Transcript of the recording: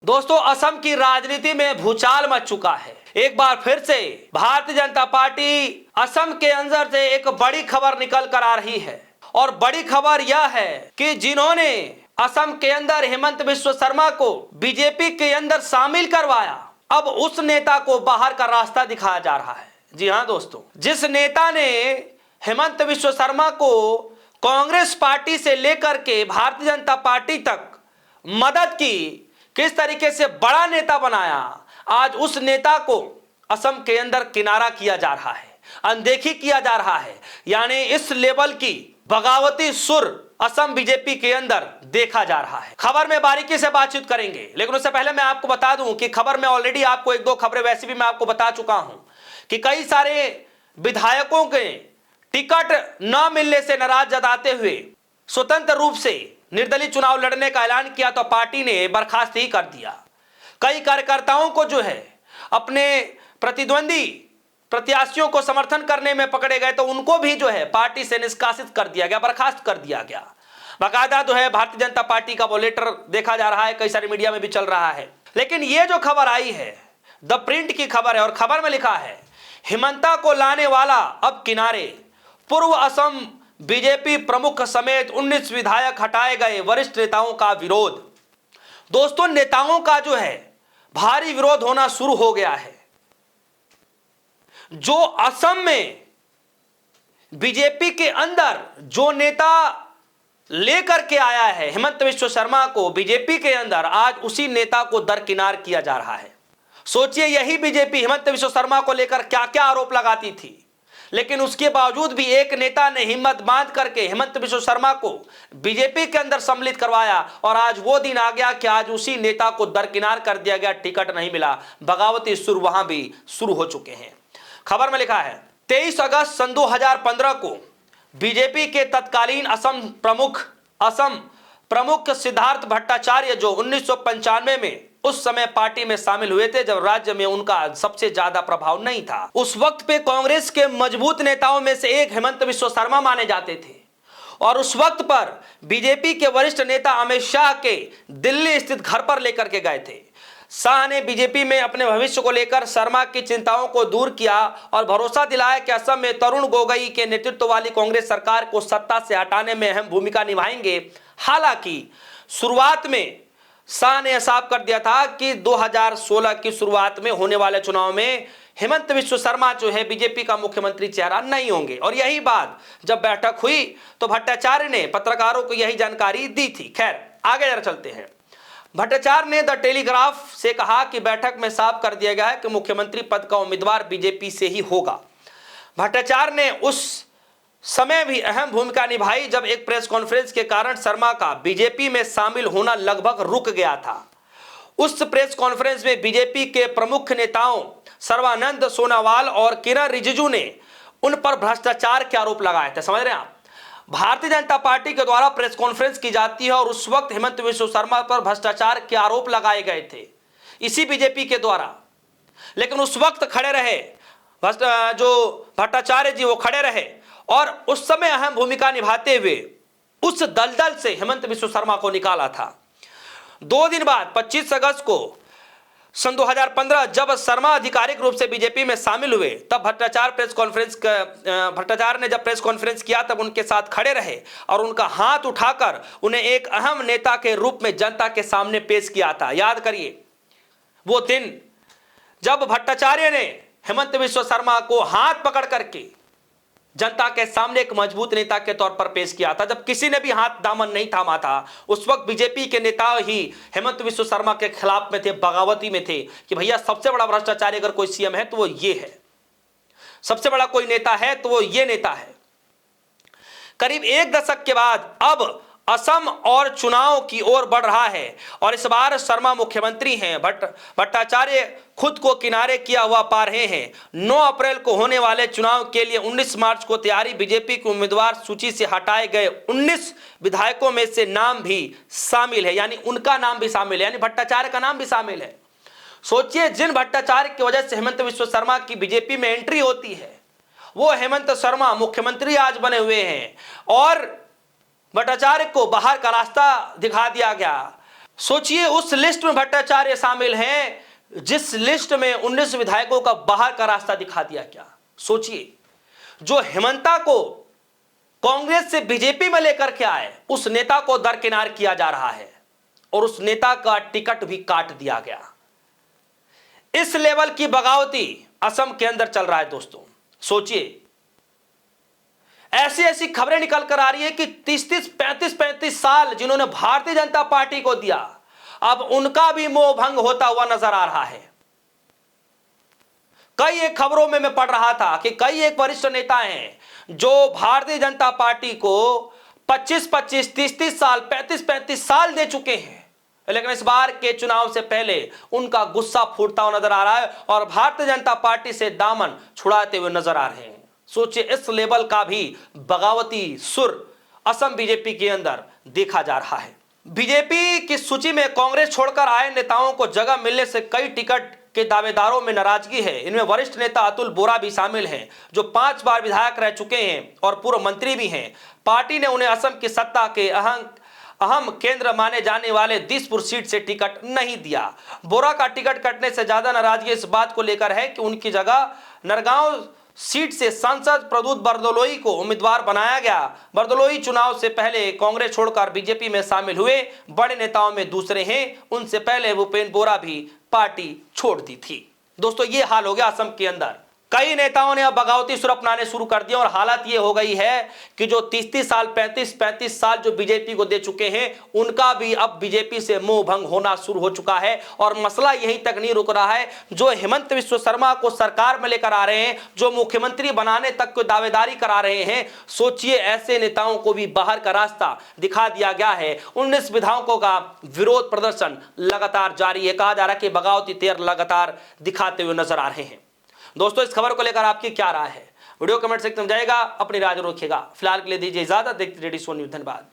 दोस्तों, असम की राजनीति में भूचाल मच चुका है। एक बार फिर से भारतीय जनता पार्टी असम के अंदर से एक बड़ी खबर निकल कर आ रही है और बड़ी खबर यह है कि जिन्होंने असम के अंदर हेमंत बिश्व शर्मा को बीजेपी के अंदर शामिल करवाया, अब उस नेता को बाहर का रास्ता दिखाया जा रहा है। जी हां दोस्तों, जिस नेता ने हेमंत बिश्व शर्मा को कांग्रेस पार्टी से लेकर के भारतीय जनता पार्टी तक मदद की, किस तरीके से बड़ा नेता बनाया, आज उस नेता को असम के अंदर किनारा किया जा रहा है, अनदेखी किया जा रहा है। यानी इस लेवल की बगावती सुर असम बीजेपी के अंदर देखा जा रहा है। खबर में बारीकी से बातचीत करेंगे, लेकिन उससे पहले मैं आपको बता दूं कि खबर में ऑलरेडी आपको एक दो खबरें वैसे भी मैं आपको बता चुका हूं कि कई सारे विधायकों के टिकट न मिलने से नाराज जताते हुए स्वतंत्र रूप से निर्दलीय चुनाव लड़ने का ऐलान किया तो पार्टी ने बर्खास्त ही कर दिया। कई कार्यकर्ताओं को जो है अपने प्रतिद्वंदी प्रत्याशियों को समर्थन करने में पकड़े गए तो उनको भी जो है पार्टी से निष्कासित कर दिया गया, बर्खास्त कर दिया गया। बाकायदा जो है भारतीय जनता पार्टी का वो लेटर देखा जा रहा है, कई सारे मीडिया में भी चल रहा है। लेकिन ये जो खबर आई है द प्रिंट की खबर है और खबर में लिखा है हेमंता को लाने वाला अब किनारे, पूर्व असम बीजेपी प्रमुख समेत 19 विधायक हटाए गए, वरिष्ठ नेताओं का विरोध। दोस्तों, नेताओं का जो है भारी विरोध होना शुरू हो गया है। जो असम में बीजेपी के अंदर जो नेता लेकर के आया है हेमंत बिश्व शर्मा को बीजेपी के अंदर, आज उसी नेता को दरकिनार किया जा रहा है। सोचिए, यही बीजेपी हेमंत बिश्व शर्मा को लेकर क्या क्या आरोप लगाती थी, लेकिन उसके बावजूद भी एक नेता ने हिम्मत बांध करके हेमंत बिश्व शर्मा को बीजेपी के अंदर सम्मिलित करवाया और आज वो दिन आ गया कि आज उसी नेता को दरकिनार कर दिया गया, टिकट नहीं मिला। बगावती सुर वहां भी शुरू हो चुके हैं। खबर में लिखा है 23 अगस्त सन 2015 को बीजेपी के तत्कालीन असम प्रमुख सिद्धार्थ भट्टाचार्य, जो 1995 में उस समय पार्टी में शामिल हुए थे जब राज्य में उनका सबसे ज्यादा प्रभाव नहीं था, उस वक्त पे कांग्रेस के मजबूत नेताओं में से एक हेमंत बिश्व शर्मा माने जाते थे और उस वक्त पर बीजेपी के वरिष्ठ नेता अमित शाह के दिल्ली स्थित घर पर लेकर के गए थे। शाह ने बीजेपी में अपने भविष्य को लेकर शर्मा की चिंताओं को दूर किया और भरोसा दिलाया कि असम में तरुण गोगोई के नेतृत्व वाली कांग्रेस सरकार को सत्ता से हटाने में अहम भूमिका निभाएंगे। हालांकि शुरुआत में शाह ने साफ कर दिया था कि 2016 की शुरुआत में होने वाले चुनाव में हेमंत बिश्व शर्मा जो है बीजेपी का मुख्यमंत्री चेहरा नहीं होंगे। और यही बात जब बैठक हुई तो भट्टाचार्य ने पत्रकारों को यही जानकारी दी थी। खैर, आगे जरा चलते हैं। भट्टाचार्य ने द टेलीग्राफ से कहा कि बैठक में साफ कर दिया गया है कि मुख्यमंत्री पद का उम्मीदवार बीजेपी से ही होगा। भट्टाचार्य ने उस समय भी अहम भूमिका निभाई जब एक प्रेस कॉन्फ्रेंस के कारण शर्मा का बीजेपी में शामिल होना लगभग रुक गया था। उस प्रेस कॉन्फ्रेंस में बीजेपी के प्रमुख नेताओं सर्बानंद सोनोवाल और किरण रिजिजू ने उन पर भ्रष्टाचार के आरोप लगाए थे। समझ रहे हैं आप, भारतीय जनता पार्टी के द्वारा प्रेस कॉन्फ्रेंस की जाती है और उस वक्त हेमंत बिश्व शर्मा पर भ्रष्टाचार के आरोप लगाए गए थे इसी बीजेपी के द्वारा। लेकिन उस वक्त खड़े रहे जो भट्टाचार्य जी, वो खड़े रहे और उस समय अहम भूमिका निभाते हुए उस दलदल से हेमंत बिश्व शर्मा को निकाला था। 2 दिन बाद 25 अगस्त को सन 2015 जब शर्मा आधिकारिक रूप से बीजेपी में शामिल हुए तब भट्टाचार्य ने जब प्रेस कॉन्फ्रेंस किया तब उनके साथ खड़े रहे और उनका हाथ उठाकर उन्हें एक अहम नेता के रूप में जनता के सामने पेश किया था। याद करिए वो दिन जब भट्टाचार्य ने हेमंत बिश्व शर्मा को हाथ पकड़ करके जनता के सामने एक मजबूत नेता के तौर पर पेश किया था, जब किसी ने भी हाथ दामन नहीं थामा था। उस वक्त बीजेपी के नेता ही हेमंत बिश्व शर्मा के खिलाफ में थे, बगावती में थे कि भैया सबसे बड़ा भ्रष्टाचारी अगर कोई सीएम है तो वो ये है, सबसे बड़ा कोई नेता है तो वो ये नेता है। करीब 1 दशक के बाद अब असम और चुनाव की ओर बढ़ रहा है और इस बार शर्मा मुख्यमंत्री हैं। भट्टाचार्य खुद को किनारे किया हुआ पा रहे हैं। 9 अप्रैल को होने वाले चुनाव के लिए 19 मार्च को तैयारी। बीजेपी के उम्मीदवार सूची से हटाए गए 19 विधायकों में से नाम भी शामिल है, यानी उनका नाम भी शामिल है, यानी भट्टाचार्य का नाम भी शामिल है। सोचिए, जिन भट्टाचार्य की वजह से हेमंत बिश्व शर्मा की बीजेपी में एंट्री होती है वो हेमंत शर्मा मुख्यमंत्री आज बने हुए हैं और भट्टाचार्य को बाहर का रास्ता दिखा दिया गया। सोचिए, उस लिस्ट में भट्टाचार्य शामिल हैं जिस लिस्ट में 19 विधायकों का बाहर का रास्ता दिखा दिया गया। सोचिए, जो हेमंता को कांग्रेस से बीजेपी में लेकर के आए, उस नेता को दरकिनार किया जा रहा है और उस नेता का टिकट भी काट दिया गया। इस लेवल की बगावती असम के अंदर चल रहा है दोस्तों। सोचिए, ऐसी ऐसी खबरें निकल कर आ रही है कि 30-30, 35-35 साल जिन्होंने भारतीय जनता पार्टी को दिया, अब उनका भी मोह भंग होता हुआ नजर आ रहा है। कई एक खबरों में मैं पढ़ रहा था कि कई एक वरिष्ठ नेता हैं जो भारतीय जनता पार्टी को 25-25, 30-30 साल, 35-35 साल दे चुके हैं, लेकिन इस बार के चुनाव से पहले उनका गुस्सा फूटता हुआ नजर आ रहा है और भारतीय जनता पार्टी से दामन छुड़ाते हुए नजर आ रहे हैं। सोचिए, इस लेवल का भी बगावती सुर असम बीजेपी के अंदर देखा जा रहा है। बीजेपी की सूची में कांग्रेस छोड़कर आए नेताओं को जगह मिलने से कई टिकट के दावेदारों में नाराजगी है। इनमें वरिष्ठ नेता अतुल बोरा भी शामिल हैं, जो 5 बार विधायक रह चुके हैं और पूर्व मंत्री भी हैं। पार्टी ने उन्हें असम की सत्ता के अहम केंद्र माने जाने वाले दिसपुर सीट से टिकट नहीं दिया। बोरा का टिकट कटने से ज्यादा नाराजगी इस बात को लेकर है कि उनकी जगह नरगांव सीट से सांसद प्रद्युत बरदलोई को उम्मीदवार बनाया गया। बरदलोई चुनाव से पहले कांग्रेस छोड़कर बीजेपी में शामिल हुए बड़े नेताओं में दूसरे हैं। उनसे पहले भूपेन बोरा भी पार्टी छोड़ दी थी। दोस्तों, ये हाल हो गया असम के अंदर। कई नेताओं ने अब बगावती सुर अपनाने शुरू कर दिया और हालत ये हो गई है कि जो 30-30 साल, 35-35 साल जो बीजेपी को दे चुके हैं, उनका भी अब बीजेपी से मोह भंग होना शुरू हो चुका है। और मसला यहीं तक नहीं रुक रहा है। जो हेमंत बिस्वा शर्मा को सरकार में लेकर आ रहे हैं, जो मुख्यमंत्री बनाने तक को दावेदारी करा रहे हैं, सोचिए, ऐसे नेताओं को भी बाहर का रास्ता दिखा दिया गया है। 19 विधायकों का विरोध प्रदर्शन लगातार जारी है। कहा जा रहा है कि बगावती तेवर लगातार दिखाते हुए नजर आ रहे हैं। दोस्तों, इस खबर को लेकर आपकी क्या राय है? वीडियो कमेंट सेक्शन में जाएगा, अपनी राय जरूर रखिएगा। फिलहाल के लिए दीजिए इजाजत। देखते रहिए रेडियो न्यूज़। धन्यवाद।